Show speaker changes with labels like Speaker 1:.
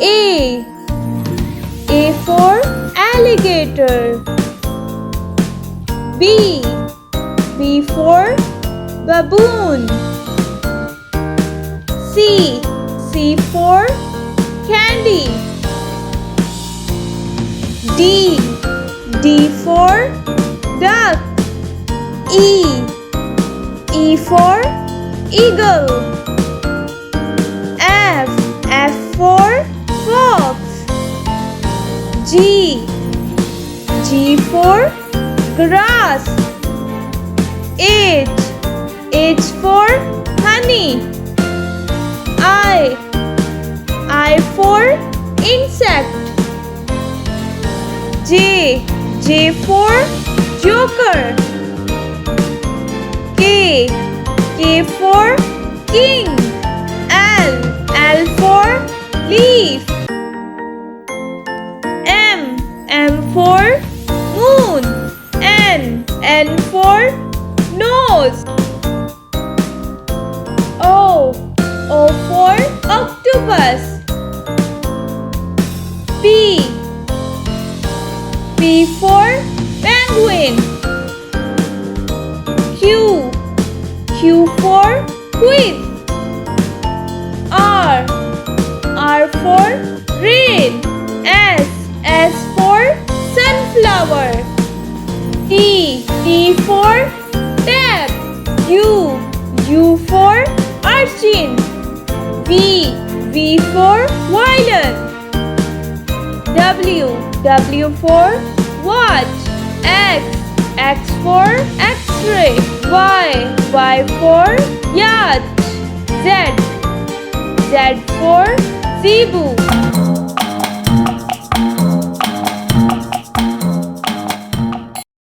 Speaker 1: A. A for alligator. B. B for baboon. C. C for candy. D. D for duck. E. E for eagle. F. F for fox. G. G for grass. H. H for honey. I for insect. J. J for joker. K. K for king. L. L for leaf. M. M for moon. N. N for nose. O. O for octopus. P. P for penguin. Q. Q for quiz. R. R for rain. S. S for sunflower. T. T for tap. U. U for urchin. V. V for violin. W. W for watch. X. X for X-ray. Y. Y for yacht. Z. Z for zebu.